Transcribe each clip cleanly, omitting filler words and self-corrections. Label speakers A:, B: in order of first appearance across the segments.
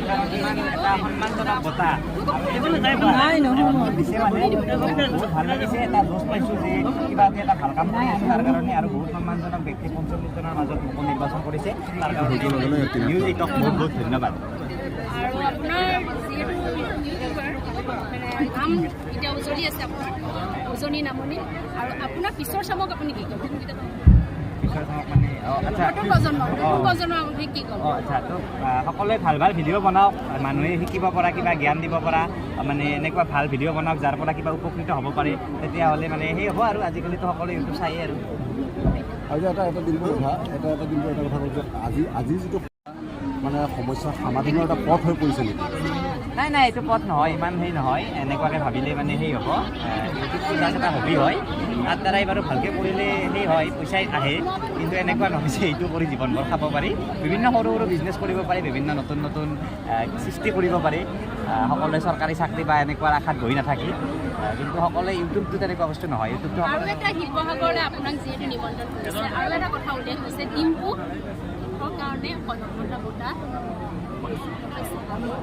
A: কাৰণ ইমান এটা সন্মানজনক বঁটা দিছে মানে বহুত ভাল লাগিছে। এটা জোচ পাইছোঁ যে কিবা এটা ভাল কাম কৰি আছে তাৰ কাৰণে, আৰু বহুত সন্মানজনক ব্যক্তি 45জনৰ মাজত উপ নিৰ্বাচন কৰিছে তাৰ কাৰণে নিউজ 8ক বহুত বহুত ধন্যবাদ।
B: আৰু আপোনাৰ যিহেতু ইউটিউবাৰ নাম এতিয়া উজলি আছে, আপোনাৰ উজনি নামনি, আৰু আপোনাৰ পিছৰ চামক আপুনি কি ক'ব? সকলোৱে ভাল ভাল ভিডিঅ' বনাওক, মানুহে শিকিব পৰা কিবা জ্ঞান দিব পৰা মানে এনেকুৱা ভাল ভিডিঅ' বনাওক যাৰ পৰা কিবা উপকৃত হ'ব পাৰে, তেতিয়াহ'লে মানে সেই হ'ব। আৰু আজিকালিতো সকলোৱে ইউটিউব চায়েই আৰু
C: এটা দিনবোৰ এটা কথা কৈছে, আজি যিটো মানে সমস্যা সমাধানৰ এটা পথ হৈ পৰিছে নেকি?
A: নাই এইটো পথ নহয়, ইমান সেই নহয়। এনেকুৱাকৈ ভাবিলে মানে সেই হ'ব, ইউটিউবটো জাষ্ট এটা হবি হয়, তাৰ দ্বাৰাই বাৰু ভালকৈ কৰিলে সেই হয়, পইচাই আহে। কিন্তু এনেকুৱা নহয় যে এইটো কৰি জীৱনভৰ খাব পাৰি। বিভিন্ন সৰু সৰু বিজনেছ কৰিব পাৰি, বিভিন্ন নতুন নতুন সৃষ্টি কৰিব পাৰি। সকলোৱে চৰকাৰী চাকৰি বা এনেকুৱা আশাত বহি নাথাকি, কিন্তু সকলোৱে ইউটিউবটো তেনেকুৱা বস্তু নহয়। ইউটিউবটো
B: আৰু এটা শিৱসাগৰলৈ আপোনাক যিহেতু নিমন্ত্ৰণ কৰিছে, আৰু এটা কথা উল্লেখ হৈছে ডিম্পু কাৰণে কনকলতা বঁটা,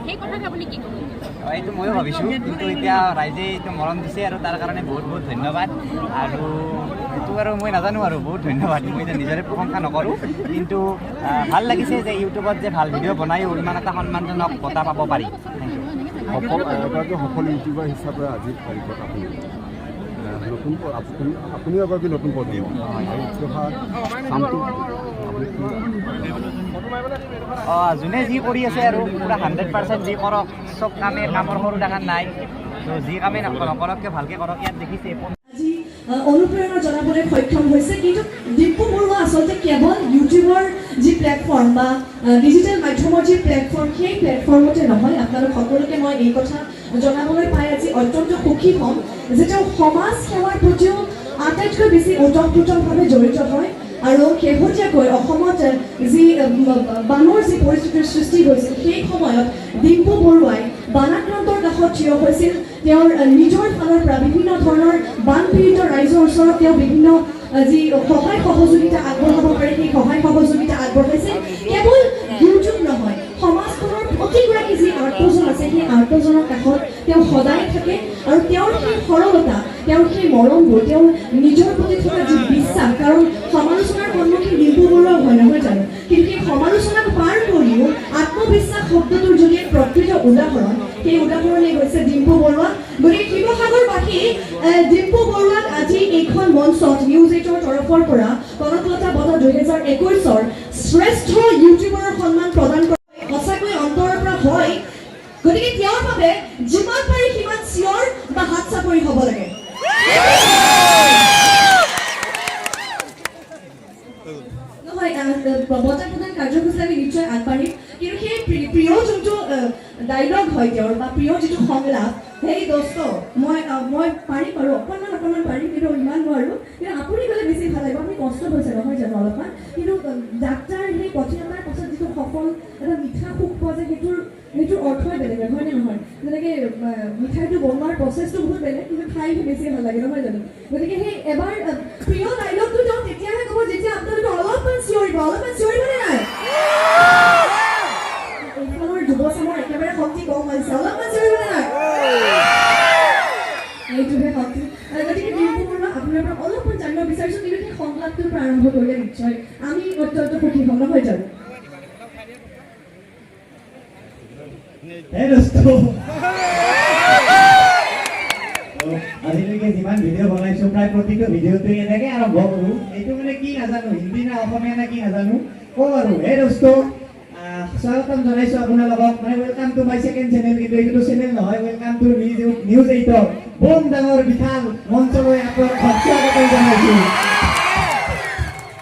B: সেই কথাকে আপুনি কি ক'ব?
A: এইটো ময়ো ভাবিছোঁ, কিন্তু এতিয়া ৰাইজে এইটো মৰম দিছে আৰু তাৰ কাৰণে বহুত বহুত ধন্যবাদ। আৰু এইটো আৰু মই নাজানো, আৰু বহুত ধন্যবাদ। মই এতিয়া নিজৰে প্ৰশংসা নকৰোঁ, কিন্তু ভাল লাগিছে যে ইউটিউবত যে ভাল ভিডিঅ' বনায়ো ইমান এটা সন্মানজনক বঁটা পাব পাৰি।
C: এগৰাকী সফল ইউটিউবাৰ হিচাপে আজি তাৰিখত আপুনি এগৰাকী নতুন প্ৰজন্ম,
A: যোনে যি কৰি আছে আৰু পুৰা 100% যি কৰক, চব কামৰ সৰু ডাঙৰ নাই, তো যি কামেই নকৰককৈ ভালকৈ কৰক। ইয়াত দেখিছে
D: আজি অনুপ্ৰেৰণা জনাবলৈ সক্ষম হৈছে। কিন্তু ডিম্পু বৰুৱা আচলতে কেৱল ইউটিউবৰ যি প্লেটফৰ্ম বা ডিজিটেল মাধ্যমৰ যি প্লেটফৰ্ম, সেই প্লেটফৰ্মতে নহয়। আপোনালোক সকলোকে মই এই কথা জনাবলৈ পাই আজি অত্যন্ত সুখী হ'ম যে তেওঁ সমাজ সেৱাৰ প্ৰতিও আটাইতকৈ বেছি ওতঃপ্ৰোতভাৱে জড়িত হয়। আৰু শেহতীয়াকৈ অসমত যি বানৰ যি পৰিস্থিতিৰ সৃষ্টি হৈছিল, সেই সময়ত ডিম্পু বৰুৱাই বানাক্ৰান্তৰ কাষত থিয় হৈছিল। তেওঁৰ নিজৰ ফালৰ পৰা বিভিন্ন ধৰণৰ বানপীড়িত ৰাইজৰ ওচৰত তেওঁ বিভিন্ন যি সহায় সহযোগিতা আগবঢ়াব পাৰে, সেই সহায় সহযোগিতা আগবঢ়াইছিল। কেৱল ইউটিউব নহয়, সমাজখনৰ প্ৰতিগৰাকী যি আৰ্তজন আছে, সেই আৰ্তজনৰ কাষত তেওঁ সদায় থাকে। আৰু তেওঁৰ সেই সৰলতা, তেওঁৰ সেই মৰমবোৰ, তেওঁৰ নিজৰ প্ৰতি থকা যি বিশ্বাস, কাৰণ সমালোচনাৰ সন্মুখীন ডিম্পু বৰুৱা হয়, নহয় জানো? কিন্তু সেই সমালোচনাক পাৰ কৰিও আত্মবিশ্বাস শব্দটোৰ যদি প্ৰকৃত উদাহৰণ, সেই উদাহৰণেই হৈছে ডিম্পু বৰুৱা। গতিকে শিৱসাগৰবাসী ডিম্পু বৰুৱাক আজি এইখন মঞ্চত নিউজ 8ৰ তৰফৰ পৰা কনকলতা বঁটা 2021ৰ শ্ৰেষ্ঠ ইউটিউবাৰৰ সন্মান প্ৰদান কৰা সঁচাকৈ অন্তৰৰ পৰা হয়। গতিকে তেওঁৰ বাবে যিমান পাৰি সিমান চিঞৰ বা হাত চাপৰি হ'ব লাগে। নহয়, বঁটা প্ৰদান কাৰ্যসূচী আমি নিশ্চয় আগবাঢ়িম, কিন্তু সেই প্ৰিয় যোনটো ডাইলগ হয় তেওঁৰ, বা প্ৰিয় যিটো সংলাপ, সেই দোস্ত মই পাৰিম আৰু অকণমান পাৰিম, কিন্তু ইমান নোৱাৰোঁ, কিন্তু আপুনি গ'লে বেছি ভাল লাগিব। আপুনি কষ্ট হৈছে, নহয় জানো অলপমান, কিন্তু যাত্ৰাৰ সেই পথিয়ানাৰ পাছত যিটো সফল এটা মিঠা সুখ পোৱা যায়, সেইটোৰ অৰ্থই বেলেগ, হয়নে নহয়? যেনেকৈ মিঠাইটো বনোৱাৰ প্ৰচেছটো বহুত বেলেগ, কিন্তু খাই বেছি ভাল লাগে, নহয় জানো? গতিকে সেই এবাৰ প্ৰিয় ডাইলগটো তেওঁ তেতিয়াহে ক'ব যেতিয়া আপোনালোকে অলপমান চিঞৰিব নে নাই? এইখনৰ যুৱচামৰ একেবাৰে শক্তি কম হৈছে, অলপমান চিঞৰিব নে নাই? এইটোহে শক্তি। গতিকে ডিম্পু বৰুৱা, আপোনাৰ পৰা অলপমান জানিব বিচাৰিছোঁ, কিন্তু সেই সংলাপটোৰ পৰা আৰম্ভ কৰিলে নিশ্চয় আমি অত্যন্ত সুখী হ'ম, নহয় জানো?
E: আজিলৈকে যিমান ভিডিঅ' বনাইছোঁ, প্ৰায় প্ৰতিটো ভিডিঅ'টো এনেকৈ আৰম্ভ কৰোঁ। এইটো মানে কি নাজানো, হিন্দী না অসমীয়া না কি নাজানো, কওঁ আৰু এই দোস্ত স্বাগতম জনাইছোঁ আপোনালোকক। মানে welcome to my second channel, কিন্তু এইটো চেনেল নহয়, ৱেলকাম টু নিউজ 8ৰ বোম ডাঙৰ বিশাল মঞ্চলৈ আপোনাক স্বাগতম জনাইছোঁ।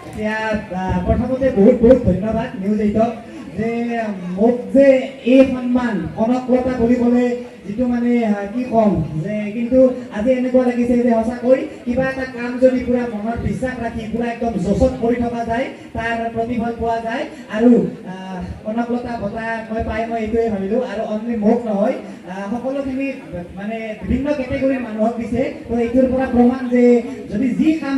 E: এতিয়া প্ৰথমতে বহুত বহুত ধন্যবাদ নিউজ 8ক যে মোক যে এই সন্মান কনকলতা বুলি ক'লে যিটো মানে কি ক'ম, যে কিন্তু আজি এনেকুৱা লাগিছে যে সঁচাকৈ কিবা এটা কাম যদি পুৰা মনত বিশ্বাস ৰাখি পুৰা একদম জোচত কৰি থকা যায়, তাৰ প্ৰতিফল পোৱা যায়। আৰু কনকলতা বঁটা মই এইটোৱে ভাবিলোঁ। আৰু অনলি মোক নহয়, সকলোখিনি মানে বিভিন্ন কেটেগৰীৰ মানুহক দিছে। তো এইটোৰ পৰা প্ৰমাণ যে যদি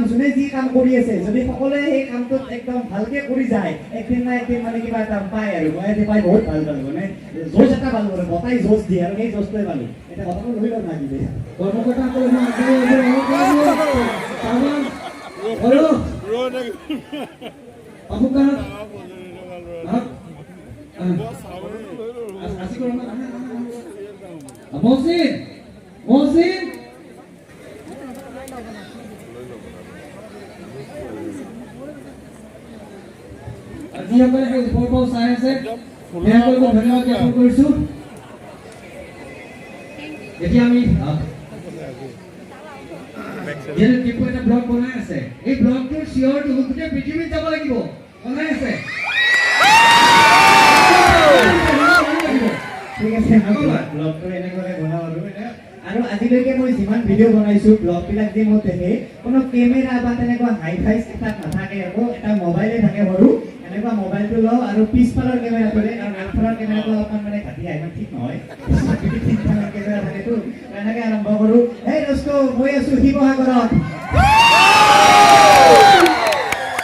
E: যোনে যি কাম কৰি আছে, যদি সকলোৱে সেই কামটোত একদম ভালকৈ কৰি যায়, একদিন না একদিন মানে কিবা এটা পায়। আৰু মই আজি পাই বহুত ভাল পালোঁ। জোচ এটা পালোঁ মানে বতাই জোচ দিয়ে আৰু সেই জোচটোৱে পালোঁ এতিয়া কথাটো লৈ লওক লাগিলে কৰ্মকৰ্তাসকলে যিসকলে সেই ওপৰৰ পৰা চাই আছে তেওঁলোকক ধন্যবাদ জ্ঞাপন কৰিছোঁ এতিয়া আমি যিহেতু ডিম্পু এটা ব্লগ বনাই আছে এই ব্লগটোৰ চিয়ৰটো গোটেই পৃথিৱীত যাব লাগিব বনাই আছে ঠিক আছে ব্লগটো এনেকুৱাকৈ বনাওঁ আৰু আজিলৈকে মই যিমান ভিডিঅ' বনাইছোঁ ব্লগবিলাক যে মই দেখে কোনো কেমেৰা বা তেনেকুৱা হাই ফাই ছেটআপ নাথাকে আকৌ এটা মোবাইলে থাকে সৰু এনেকুৱা মোবাইলটো লওঁ আৰু পিছফালৰ কেমেৰাটোৰে কাৰণ আগফালৰ কেমেৰাটো অলপমান মানে ঘাটিয়া ইমান ঠিক নহয় পিছফালৰ কেমেৰা থাকেতো এনেকৈ আৰম্ভ কৰোঁ এই দোস্ত মই আছোঁ শিৱসাগৰত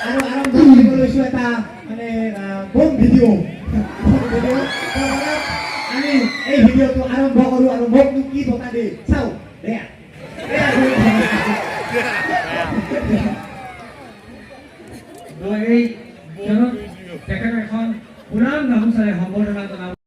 E: আৰু আৰম্ভ কৰিব লৈছোঁ এটা মানে বম ভিডিঅ' আমি এই ভিডিঅ'টো আৰম্ভ কৰোঁ আৰু মোকনো কি বতা দিয়ে চাওঁ দেয়া এই তেখেত এখন পুৰাণ গামোচাৰে সম্বৰ্ধনা জনাব